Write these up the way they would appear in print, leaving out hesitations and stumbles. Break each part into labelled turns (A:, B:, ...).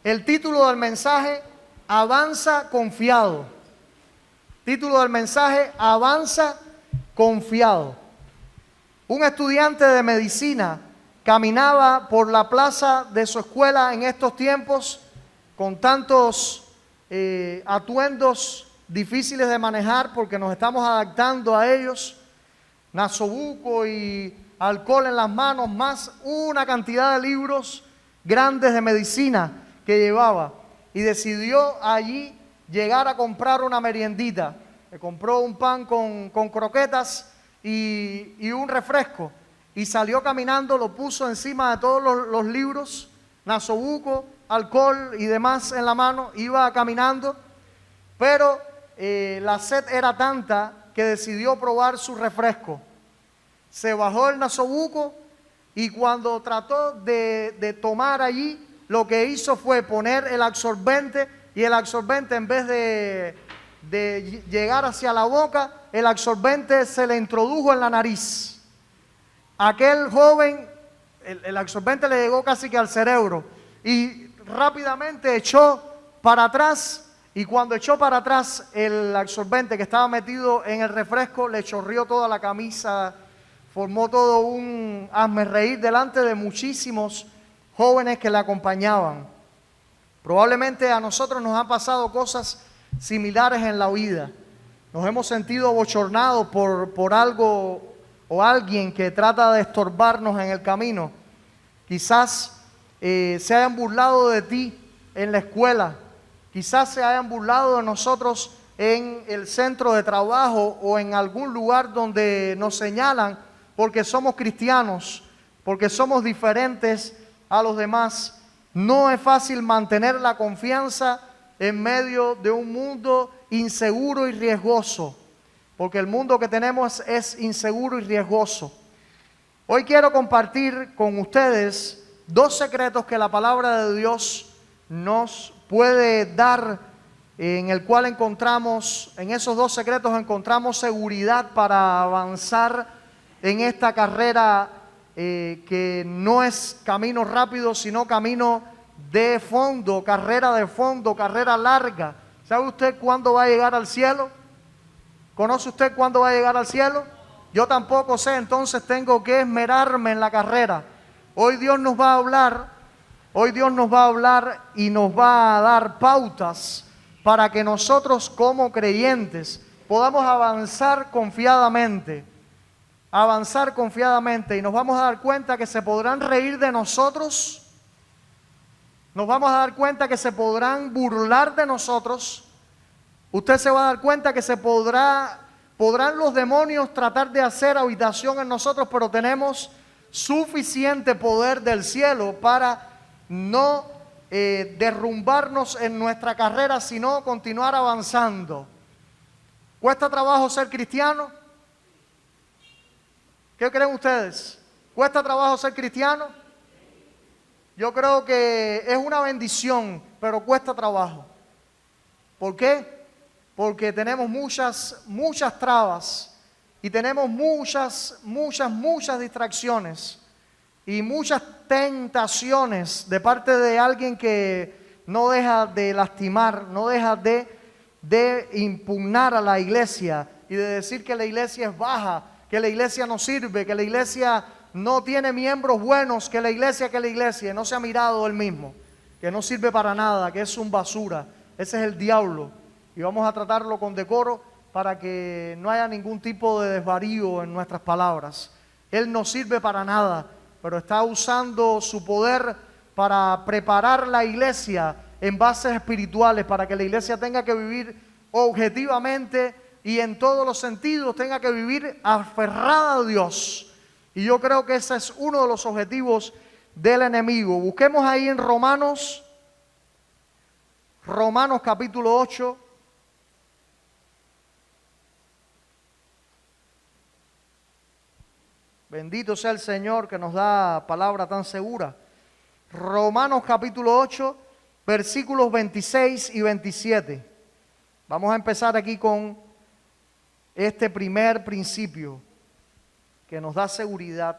A: El título del mensaje, Avanza confiado. Título del mensaje, Avanza confiado. Un estudiante de medicina caminaba por la plaza de su escuela en estos tiempos con tantos atuendos difíciles de manejar porque nos estamos adaptando a ellos. Nasobuco y alcohol en las manos, más una cantidad de libros grandes de medicina que llevaba. Y decidió allí llegar a comprar una meriendita. Le compró un pan con croquetas y un refresco. Y salió caminando, lo puso encima de todos los libros, nasobuco, alcohol y demás en la mano. Iba caminando, pero la sed era tanta que decidió probar su refresco. Se bajó el nasobuco y cuando trató de tomar allí, lo que hizo fue poner el absorbente, y el absorbente, en vez de llegar hacia la boca, el absorbente se le introdujo en la nariz. Aquel joven, el absorbente le llegó casi que al cerebro y rápidamente echó para atrás, y cuando echó para atrás el absorbente que estaba metido en el refresco, le chorreó toda la camisa, formó todo un hazmerreír delante de muchísimos jóvenes que le acompañaban. Probablemente a nosotros nos han pasado cosas similares en la vida. Nos hemos sentido bochornados por algo o alguien que trata de estorbarnos en el camino. Quizás se hayan burlado de ti en la escuela. Quizás se hayan burlado de nosotros en el centro de trabajo o en algún lugar donde nos señalan porque somos cristianos, porque somos diferentes a los demás. No es fácil mantener la confianza en medio de un mundo inseguro y riesgoso, porque el mundo que tenemos es inseguro y riesgoso. Hoy quiero compartir con ustedes dos secretos que la palabra de Dios nos puede dar, en el cual encontramos, en esos dos secretos encontramos seguridad para avanzar en esta carrera que no es camino rápido, sino camino de fondo, carrera larga. ¿Sabe usted cuándo va a llegar al cielo? ¿Conoce usted cuándo va a llegar al cielo? Yo tampoco sé, entonces tengo que esmerarme en la carrera. Hoy Dios nos va a hablar y nos va a dar pautas para que nosotros como creyentes podamos avanzar confiadamente, y nos vamos a dar cuenta que se podrán reír de nosotros, nos vamos a dar cuenta que se podrán burlar de nosotros. Usted se va a dar cuenta que podrán los demonios tratar de hacer habitación en nosotros, pero tenemos suficiente poder del cielo para no derrumbarnos en nuestra carrera, sino continuar avanzando. ¿Cuesta trabajo ser cristiano? ¿Qué creen ustedes? ¿Cuesta trabajo ser cristiano? Yo creo que es una bendición, pero cuesta trabajo. ¿Por qué? Porque tenemos muchas trabas y tenemos muchas distracciones y muchas tentaciones de parte de alguien que no deja de lastimar, no deja de impugnar a la iglesia y de decir que la iglesia es baja, que la iglesia no sirve, que la iglesia no tiene miembros buenos, que la iglesia no se ha mirado él mismo, que no sirve para nada, que es un basura. Ese es el diablo y vamos a tratarlo con decoro para que no haya ningún tipo de desvarío en nuestras palabras. Él no sirve para nada, pero está usando su poder para preparar la iglesia en bases espirituales, para que la iglesia tenga que vivir objetivamente y en todos los sentidos tenga que vivir aferrada a Dios. Y yo creo que ese es uno de los objetivos del enemigo. Busquemos ahí en Romanos capítulo 8. Bendito sea el Señor que nos da palabra tan segura. Romanos capítulo 8, versículos 26 y 27. Vamos a empezar aquí con este primer principio que nos da seguridad.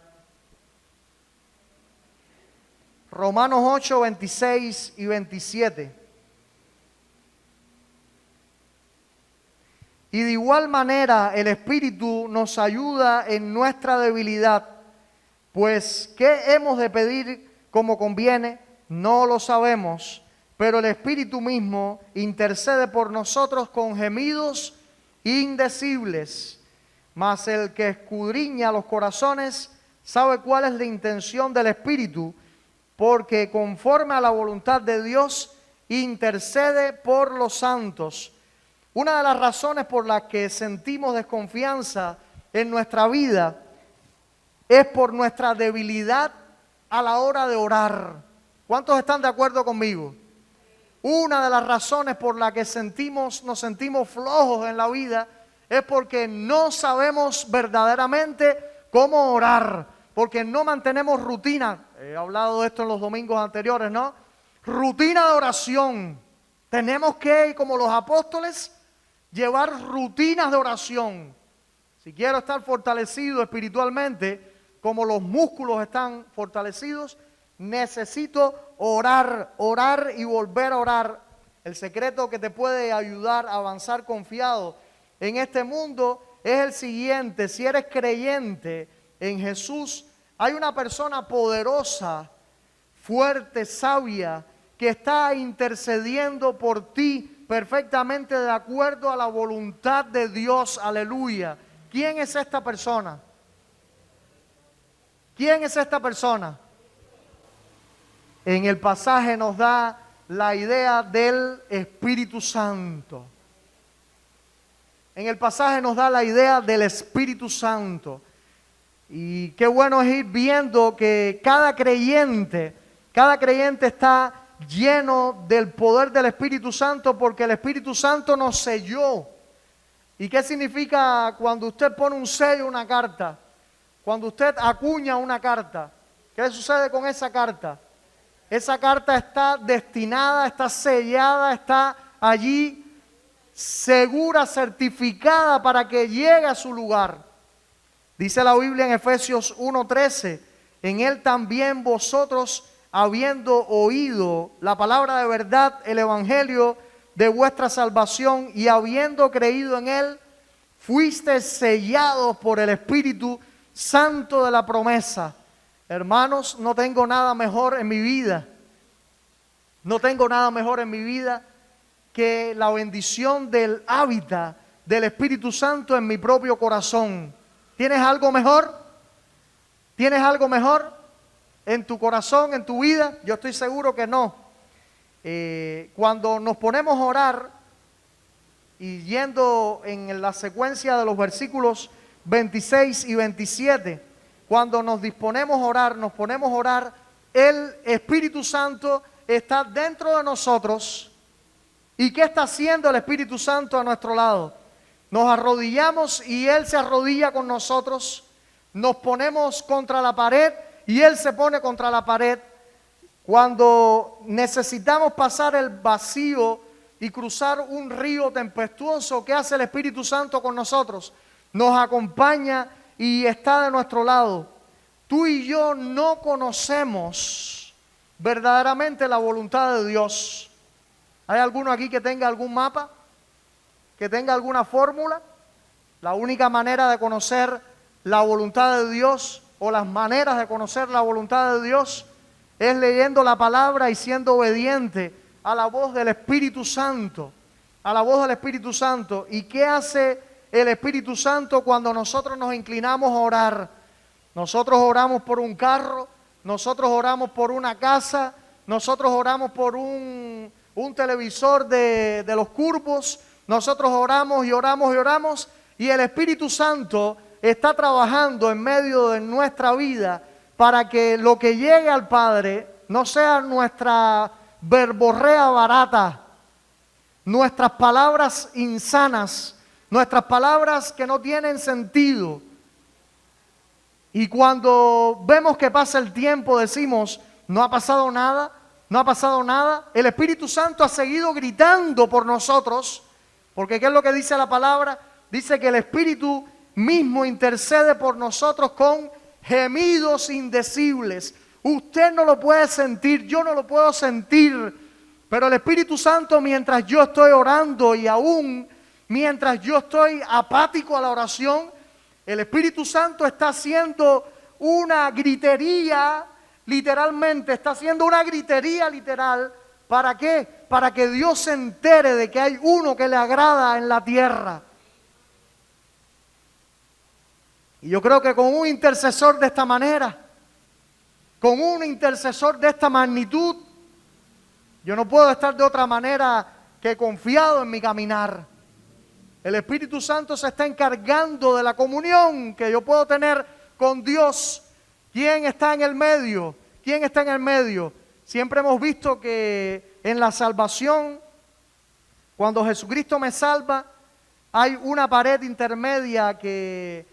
A: Romanos 8, 26 y 27. Y de igual manera el Espíritu nos ayuda en nuestra debilidad, pues ¿qué hemos de pedir como conviene? No lo sabemos, pero el Espíritu mismo intercede por nosotros con gemidos indecibles. Mas el que escudriña los corazones sabe cuál es la intención del Espíritu, porque conforme a la voluntad de Dios intercede por los santos. Una de las razones por las que sentimos desconfianza en nuestra vida es por nuestra debilidad a la hora de orar. ¿Cuántos están de acuerdo conmigo? Una de las razones por las que nos sentimos flojos en la vida es porque no sabemos verdaderamente cómo orar, porque no mantenemos rutina. He hablado de esto en los domingos anteriores, ¿no? Rutina de oración. Tenemos que, como los apóstoles, llevar rutinas de oración. Si quiero estar fortalecido espiritualmente, como los músculos están fortalecidos, necesito orar, orar y volver a orar. El secreto que te puede ayudar a avanzar confiado en este mundo es el siguiente: si eres creyente en Jesús, hay una persona poderosa, fuerte, sabia, que está intercediendo por ti perfectamente de acuerdo a la voluntad de Dios. Aleluya. ¿Quién es esta persona? ¿Quién es esta persona? En el pasaje nos da la idea del Espíritu Santo. En el pasaje nos da la idea del Espíritu Santo. Y qué bueno es ir viendo que cada creyente está lleno del poder del Espíritu Santo, porque el Espíritu Santo nos selló. ¿Y qué significa cuando usted pone un sello a una carta? Cuando usted acuña una carta, ¿qué sucede con esa carta? Esa carta está destinada, está sellada, está allí segura, certificada para que llegue a su lugar. Dice la Biblia en Efesios 1:13, en él también vosotros, habiendo oído la palabra de verdad, el evangelio de vuestra salvación, y habiendo creído en él, fuisteis sellados por el Espíritu Santo de la promesa. Hermanos, no tengo nada mejor en mi vida. No tengo nada mejor en mi vida que la bendición del hábitat del Espíritu Santo en mi propio corazón. ¿Tienes algo mejor? ¿Tienes algo mejor en tu corazón, en tu vida? Yo estoy seguro que no. Cuando nos ponemos a orar, y yendo en la secuencia de los versículos 26 y 27, cuando nos disponemos a orar, nos ponemos a orar, el Espíritu Santo está dentro de nosotros. ¿Y qué está haciendo el Espíritu Santo a nuestro lado? Nos arrodillamos y Él se arrodilla con nosotros. Nos ponemos contra la pared y Él se pone contra la pared. Cuando necesitamos pasar el vacío y cruzar un río tempestuoso, ¿qué hace el Espíritu Santo con nosotros? Nos acompaña y está de nuestro lado. Tú y yo no conocemos verdaderamente la voluntad de Dios. ¿Hay alguno aquí que tenga algún mapa? ¿Que tenga alguna fórmula? La única manera de conocer la voluntad de Dios, o las maneras de conocer la voluntad de Dios, es leyendo la palabra y siendo obediente a la voz del Espíritu Santo. A la voz del Espíritu Santo. ¿Y qué hace el Espíritu Santo cuando nosotros nos inclinamos a orar? Nosotros oramos por un carro, nosotros oramos por una casa, nosotros oramos por un televisor de los curvos, nosotros oramos y oramos y oramos, y el Espíritu Santo está trabajando en medio de nuestra vida para que lo que llegue al Padre no sea nuestra verborrea barata, nuestras palabras insanas, nuestras palabras que no tienen sentido. Y cuando vemos que pasa el tiempo decimos, no ha pasado nada, no ha pasado nada. El Espíritu Santo ha seguido gritando por nosotros, porque ¿qué es lo que dice la palabra? Dice que el Espíritu mismo intercede por nosotros con gemidos indecibles. Usted no lo puede sentir, yo no lo puedo sentir, pero el Espíritu Santo, mientras yo estoy orando y aún mientras yo estoy apático a la oración, el Espíritu Santo está haciendo una gritería, literalmente, está haciendo una gritería literal. ¿Para qué? Para que Dios se entere de que hay uno que le agrada en la tierra. Y yo creo que con un intercesor de esta manera, con un intercesor de esta magnitud, yo no puedo estar de otra manera que confiado en mi caminar. El Espíritu Santo se está encargando de la comunión que yo puedo tener con Dios. ¿Quién está en el medio? ¿Quién está en el medio? Siempre hemos visto que en la salvación, cuando Jesucristo me salva, hay una pared intermedia que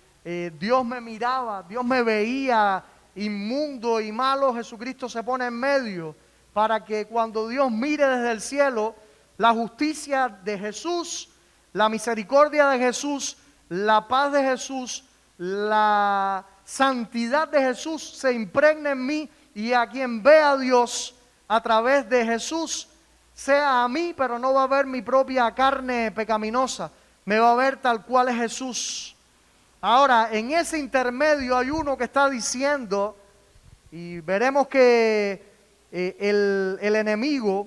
A: Dios me miraba, Dios me veía inmundo y malo. Jesucristo se pone en medio para que cuando Dios mire desde el cielo, la justicia de Jesús, la misericordia de Jesús, la paz de Jesús, la santidad de Jesús se impregne en mí, y a quien vea a Dios a través de Jesús sea a mí, pero no va a ver mi propia carne pecaminosa, me va a ver tal cual es Jesús. Ahora, en ese intermedio hay uno que está diciendo, y veremos que el enemigo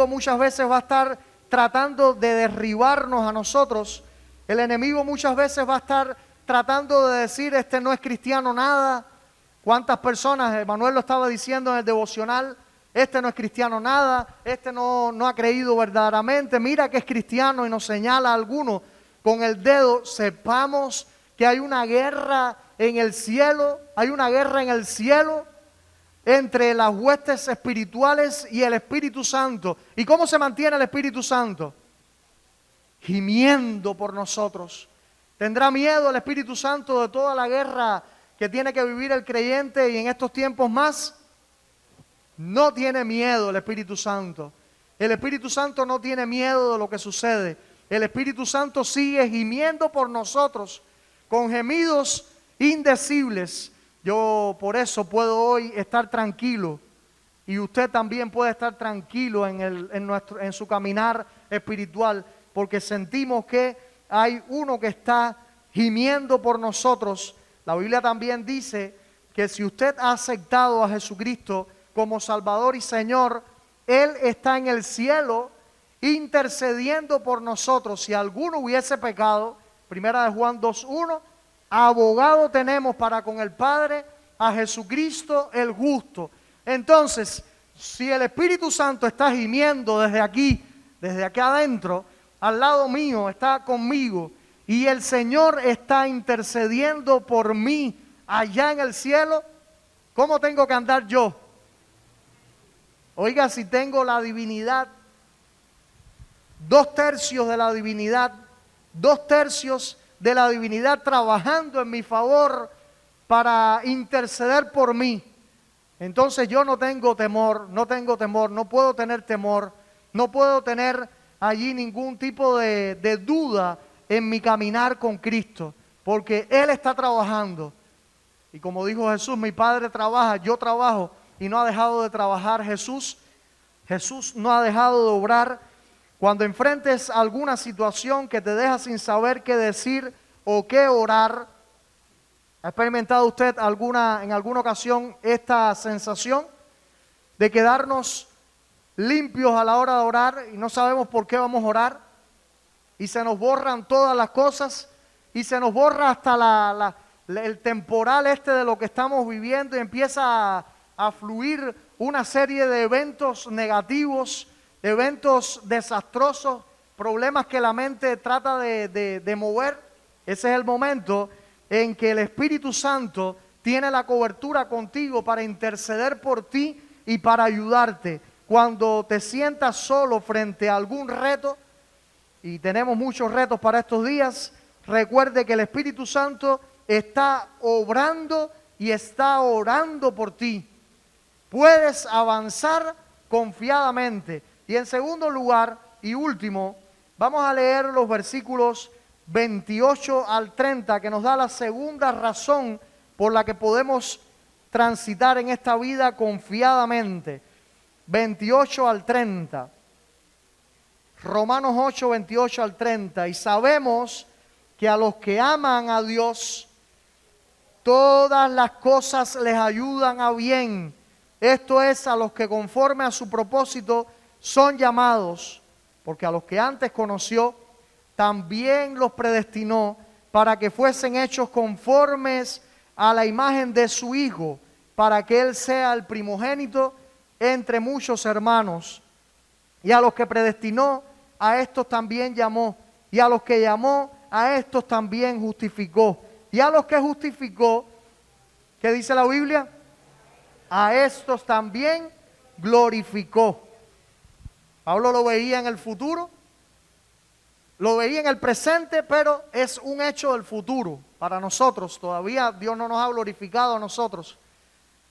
A: muchas veces va a estar tratando de derribarnos a nosotros. El enemigo muchas veces va a estar tratando de decir, este no es cristiano nada. ¿Cuántas personas, Manuel lo estaba diciendo en el devocional, este no es cristiano nada, este no ha creído verdaderamente, mira que es cristiano, y nos señala a alguno con el dedo? Sepamos que hay una guerra en el cielo, hay una guerra en el cielo entre las huestes espirituales y el Espíritu Santo. ¿Y cómo se mantiene el Espíritu Santo? Gimiendo por nosotros. ¿Tendrá miedo el Espíritu Santo de toda la guerra que tiene que vivir el creyente y en estos tiempos más? No tiene miedo el Espíritu Santo. El Espíritu Santo no tiene miedo de lo que sucede. El Espíritu Santo sigue gimiendo por nosotros con gemidos indecibles. Yo por eso puedo hoy estar tranquilo, y usted también puede estar tranquilo en su caminar espiritual, porque sentimos que hay uno que está gimiendo por nosotros. La Biblia también dice que si usted ha aceptado a Jesucristo como Salvador y Señor, Él está en el cielo intercediendo por nosotros. Si alguno hubiese pecado, primera de Juan 2:1, abogado tenemos para con el Padre, a Jesucristo el justo. Entonces, si el Espíritu Santo está gimiendo desde aquí adentro, al lado mío, está conmigo, y el Señor está intercediendo por mí allá en el cielo, ¿cómo tengo que andar yo? Oiga, si tengo la divinidad, 2/3 de la divinidad, 2/3 de la divinidad trabajando en mi favor para interceder por mí, entonces yo no tengo temor, no puedo tener temor, no puedo tener allí ningún tipo de duda en mi caminar con Cristo, porque Él está trabajando. Y como dijo Jesús, mi Padre trabaja, yo trabajo, y no ha dejado de trabajar Jesús. Jesús no ha dejado de obrar. Cuando enfrentes alguna situación que te deja sin saber qué decir o qué orar, ¿ha experimentado usted en alguna ocasión esta sensación de quedarnos limpios a la hora de orar y no sabemos por qué vamos a orar? Y se nos borran todas las cosas, y se nos borra hasta el temporal de lo que estamos viviendo, y empieza a fluir una serie de eventos negativos, eventos desastrosos, problemas que la mente trata de mover. Ese es el momento en que el Espíritu Santo tiene la cobertura contigo para interceder por ti y para ayudarte. Cuando te sientas solo frente a algún reto, y tenemos muchos retos para estos días, recuerde que el Espíritu Santo está obrando y está orando por ti. Puedes avanzar confiadamente. Y en segundo lugar y último, vamos a leer los versículos 28 al 30, que nos da la segunda razón por la que podemos transitar en esta vida confiadamente. 28 al 30. Romanos 8, 28 al 30. Y sabemos que a los que aman a Dios, todas las cosas les ayudan a bien. Esto es, a los que conforme a su propósito son llamados, porque a los que antes conoció, también los predestinó para que fuesen hechos conformes a la imagen de su Hijo, para que Él sea el primogénito entre muchos hermanos. Y a los que predestinó, a estos también llamó. Y a los que llamó, a estos también justificó. Y a los que justificó, ¿qué dice la Biblia? A estos también glorificó. Pablo lo veía en el futuro, lo veía en el presente, pero es un hecho del futuro para nosotros. Todavía Dios no nos ha glorificado a nosotros,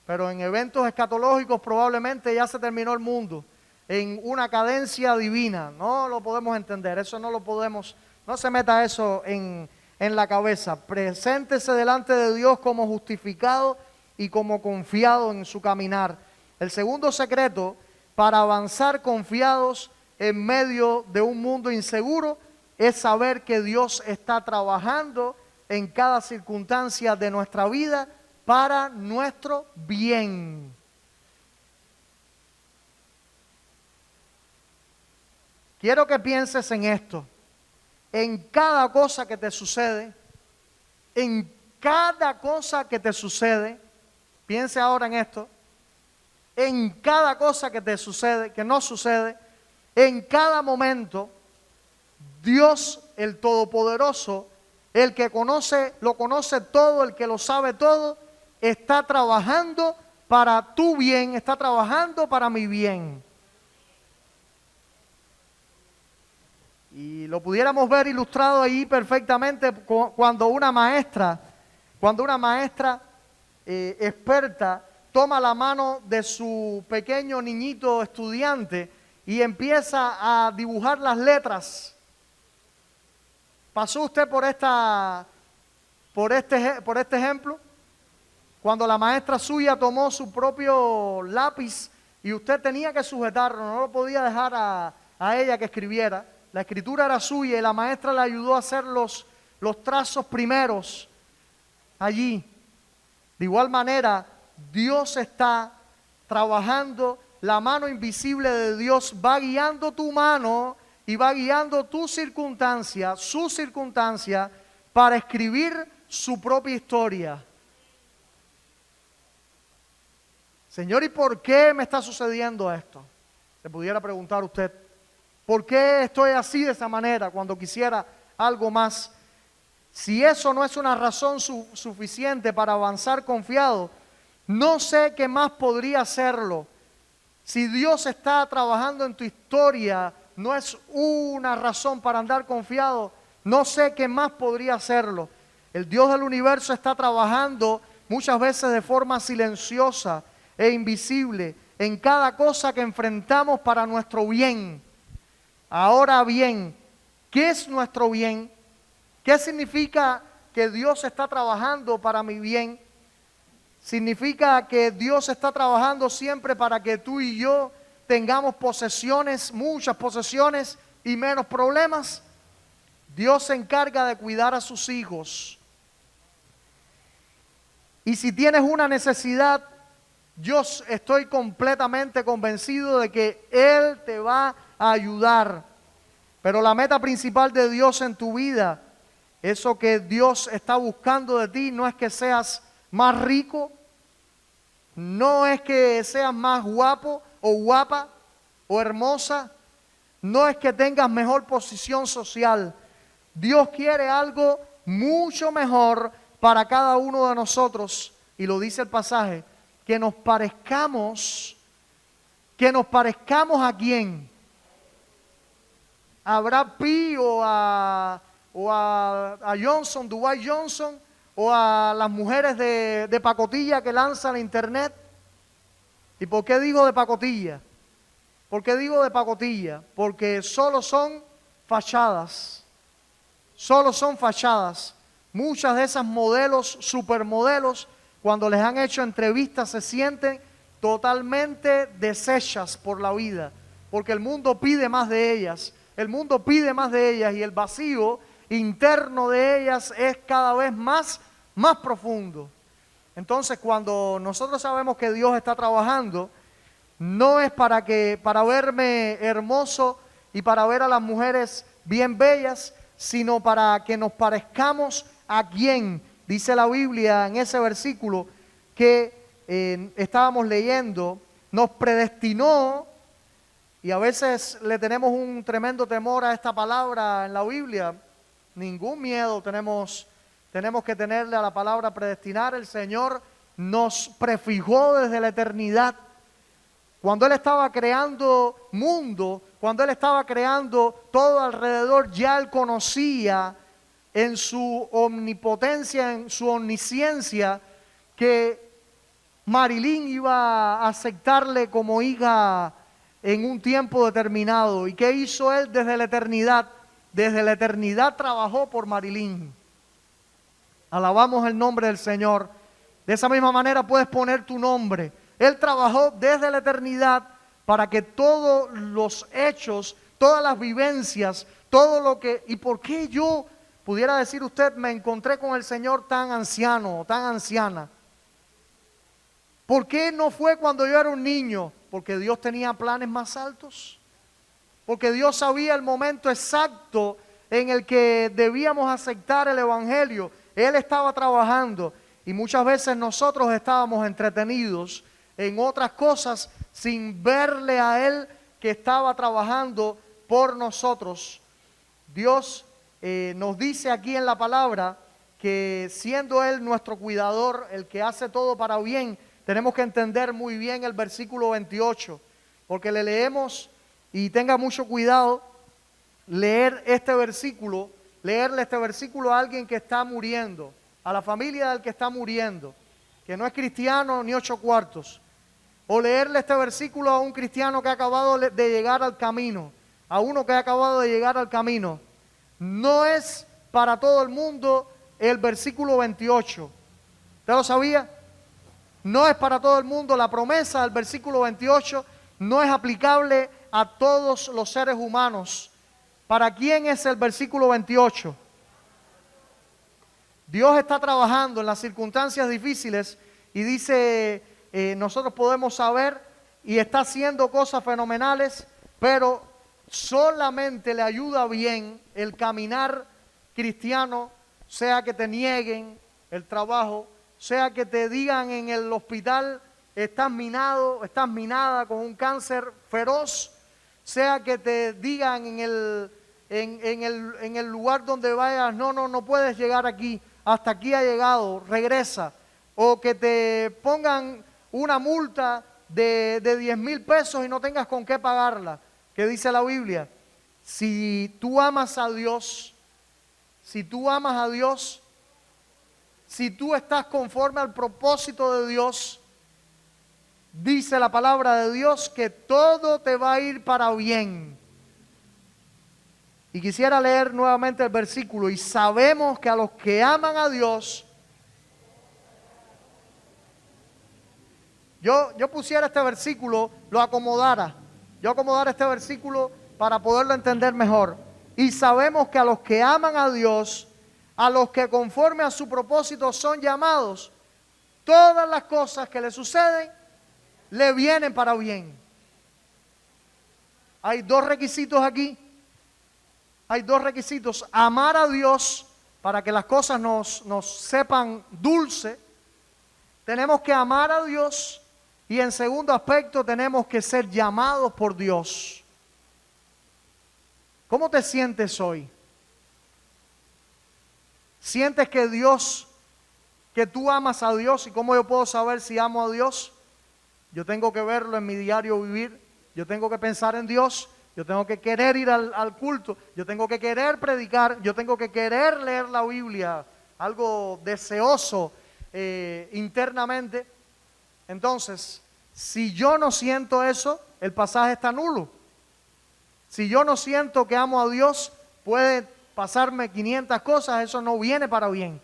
A: pero en eventos escatológicos probablemente ya se terminó el mundo en una cadencia divina. No lo podemos entender, eso no lo podemos, no se meta eso en la cabeza. Preséntese delante de Dios como justificado y como confiado en su caminar. El segundo secreto para avanzar confiados en medio de un mundo inseguro es saber que Dios está trabajando en cada circunstancia de nuestra vida para nuestro bien. Quiero que pienses en esto. En cada cosa que te sucede, en cada cosa que te sucede, piense ahora en esto, en cada cosa que te sucede, que no sucede, en cada momento, Dios el Todopoderoso, el que lo conoce todo, el que lo sabe todo, está trabajando para tu bien, está trabajando para mi bien. Y lo pudiéramos ver ilustrado ahí perfectamente cuando una maestra experta toma la mano de su pequeño niñito estudiante y empieza a dibujar las letras. ¿Pasó usted por este ejemplo? Cuando la maestra suya tomó su propio lápiz y usted tenía que sujetarlo, no lo podía dejar a ella que escribiera. La escritura era suya y la maestra le ayudó a hacer los trazos primeros allí. De igual manera, Dios está trabajando, la mano invisible de Dios va guiando tu mano y va guiando tu circunstancia, su circunstancia, para escribir su propia historia. Señor, ¿y por qué me está sucediendo esto? Se pudiera preguntar usted. ¿Por qué estoy así de esa manera cuando quisiera algo más? Si eso no es una razón suficiente para avanzar confiado, no sé qué más podría hacerlo. Si Dios está trabajando en tu historia, no es una razón para andar confiado, no sé qué más podría hacerlo. El Dios del universo está trabajando muchas veces de forma silenciosa e invisible en cada cosa que enfrentamos para nuestro bien. Ahora bien, ¿qué es nuestro bien? ¿Qué significa que Dios está trabajando para mi bien? Significa que Dios está trabajando siempre para que tú y yo tengamos posesiones, muchas posesiones y menos problemas. Dios se encarga de cuidar a sus hijos. Y si tienes una necesidad, yo estoy completamente convencido de que Él te va a ayudar. Pero la meta principal de Dios en tu vida, eso que Dios está buscando de ti, no es que seas más rico, no es que seas más guapo o guapa o hermosa, no es que tengas mejor posición social. Dios quiere algo mucho mejor para cada uno de nosotros, y lo dice el pasaje, que nos parezcamos a quién, a Brad Pitt o a Johnson, Dwight Johnson, o a las mujeres de pacotilla que lanzan a internet. ¿Y por qué digo de pacotilla? ¿Por qué digo de pacotilla? Porque solo son fachadas. Solo son fachadas. Muchas de esas modelos, supermodelos, cuando les han hecho entrevistas, se sienten totalmente deshechas por la vida, porque el mundo pide más de ellas, el mundo pide más de ellas y el vacío interno de ellas es cada vez más profundo. Entonces, cuando nosotros sabemos que Dios está trabajando, no es para verme hermoso y para ver a las mujeres bien bellas, sino para que nos parezcamos a quien, dice la Biblia en ese versículo que estábamos leyendo, nos predestinó. Y a veces le tenemos un tremendo temor a esta palabra en la Biblia. Ningún miedo tenemos que tenerle a la palabra predestinar. El Señor nos prefijó desde la eternidad. Cuando Él estaba creando mundo, cuando Él estaba creando todo alrededor, ya Él conocía en su omnipotencia, en su omnisciencia, que Marilyn iba a aceptarle como hija en un tiempo determinado. ¿Y qué hizo Él desde la eternidad? Desde la eternidad trabajó por Marilyn. Alabamos el nombre del Señor. De esa misma manera puedes poner tu nombre. Él trabajó desde la eternidad para que todos los hechos, todas las vivencias, todo lo que... ¿Y por qué yo, pudiera decir usted, me encontré con el Señor tan anciano, tan anciana? ¿Por qué no fue cuando yo era un niño? Porque Dios tenía planes más altos. Porque Dios sabía el momento exacto en el que debíamos aceptar el Evangelio. Él estaba trabajando y muchas veces nosotros estábamos entretenidos en otras cosas sin verle a Él que estaba trabajando por nosotros. Dios nos dice aquí en la palabra que siendo Él nuestro cuidador, el que hace todo para bien, tenemos que entender muy bien el versículo 28, porque le leemos y tenga mucho cuidado leerle este versículo a alguien que está muriendo, a la familia del que está muriendo, que no es cristiano ni 8 cuartos. O leerle este versículo a un cristiano que ha acabado de llegar al camino, a uno que ha acabado de llegar al camino. No es para todo el mundo el versículo 28. ¿Usted lo sabía? No es para todo el mundo. La promesa del versículo 28 no es aplicable a todos los seres humanos. ¿Para quién es el versículo 28? Dios está trabajando en las circunstancias difíciles y dice, nosotros podemos saber y está haciendo cosas fenomenales, pero solamente le ayuda bien el caminar cristiano, sea que te nieguen el trabajo, sea que te digan en el hospital, estás minado, estás minada con un cáncer feroz, sea que te digan en el lugar donde vayas, no puedes llegar aquí, hasta aquí ha llegado, regresa. O que te pongan una multa de 10,000 pesos y no tengas con qué pagarla. ¿Qué dice la Biblia? Si tú amas a Dios, si tú estás conforme al propósito de Dios, dice la palabra de Dios que todo te va a ir para bien. Y quisiera leer nuevamente el versículo. Y sabemos que a los que aman a Dios, yo pusiera este versículo, lo acomodara. Yo acomodara este versículo para poderlo entender mejor. Y sabemos que a los que aman a Dios, a los que conforme a su propósito son llamados, todas las cosas que le suceden, le vienen para bien. Hay dos requisitos aquí. Hay dos requisitos: amar a Dios para que las cosas nos sepan dulce. Tenemos que amar a Dios y en segundo aspecto tenemos que ser llamados por Dios. ¿Cómo te sientes hoy? ¿Sientes que tú amas a Dios? ¿Y cómo yo puedo saber si amo a Dios? Yo tengo que verlo en mi diario vivir. Yo tengo que pensar en Dios. Yo tengo que querer ir al culto, yo tengo que querer predicar, yo tengo que querer leer la Biblia, algo deseoso internamente. Entonces, si yo no siento eso, el pasaje está nulo. Si yo no siento que amo a Dios, puede pasarme 500 cosas, eso no viene para bien.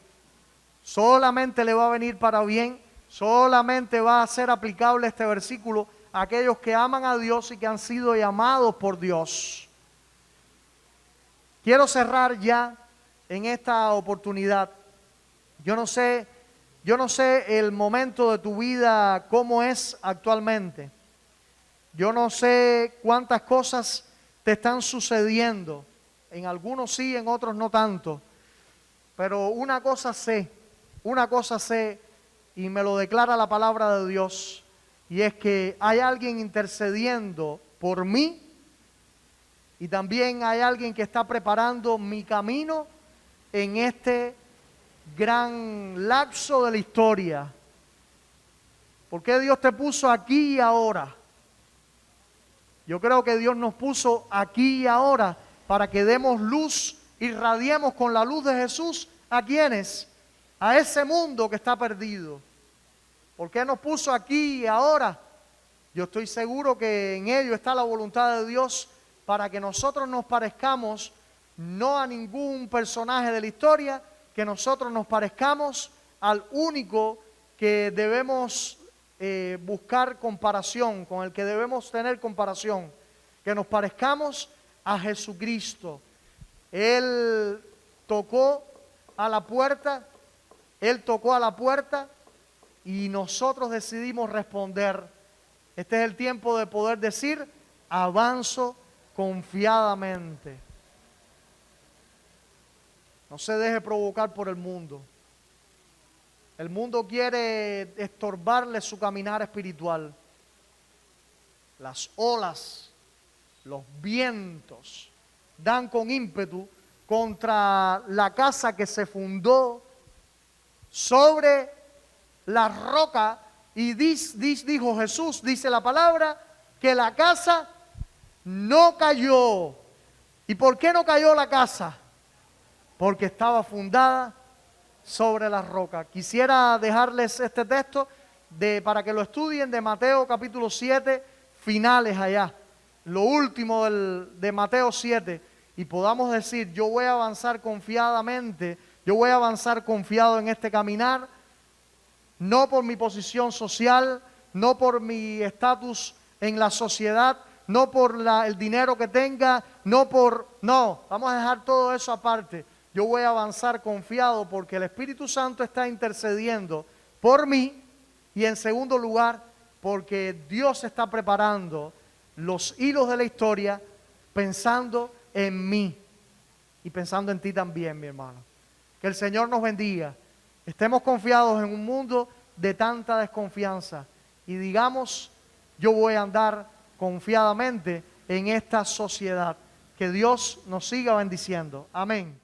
A: Solamente le va a venir para bien Solamente va a ser aplicable este versículo a aquellos que aman a Dios y que han sido llamados por Dios. Quiero cerrar ya en esta oportunidad. Yo no sé el momento de tu vida cómo es actualmente. Yo no sé cuántas cosas te están sucediendo. En algunos sí, en otros no tanto. Pero una cosa sé y me lo declara la palabra de Dios, y es que hay alguien intercediendo por mí y también hay alguien que está preparando mi camino en este gran lapso de la historia. ¿Por qué Dios te puso aquí y ahora? Yo creo que Dios nos puso aquí y ahora para que demos luz, irradiemos con la luz de Jesús ¿a quiénes? A ese mundo que está perdido. ¿Por qué nos puso aquí y ahora? Yo estoy seguro que en ello está la voluntad de Dios para que nosotros nos parezcamos no a ningún personaje de la historia, que nosotros nos parezcamos al único que debemos buscar comparación, con el que debemos tener comparación, que nos parezcamos a Jesucristo. Él tocó a la puerta, Él tocó a la puerta y nosotros decidimos responder. Este es el tiempo de poder decir, avanzo confiadamente. No se deje provocar por el mundo. El mundo quiere estorbarle su caminar espiritual. Las olas, los vientos dan con ímpetu contra la casa que se fundó sobre la roca y dijo Jesús, dice la palabra, que la casa no cayó. ¿Y por qué no cayó la casa? Porque estaba fundada sobre la roca. Quisiera dejarles este texto para que lo estudien de Mateo capítulo 7, finales allá, lo último de Mateo 7, y podamos decir, yo voy a avanzar confiadamente, yo voy a avanzar confiado en este caminar, no por mi posición social, no por mi estatus en la sociedad, no por el dinero que tenga, no, vamos a dejar todo eso aparte. Yo voy a avanzar confiado porque el Espíritu Santo está intercediendo por mí y en segundo lugar porque Dios está preparando los hilos de la historia pensando en mí y pensando en ti también, mi hermano. Que el Señor nos bendiga. Estemos confiados en un mundo de tanta desconfianza y digamos, yo voy a andar confiadamente en esta sociedad. Que Dios nos siga bendiciendo. Amén.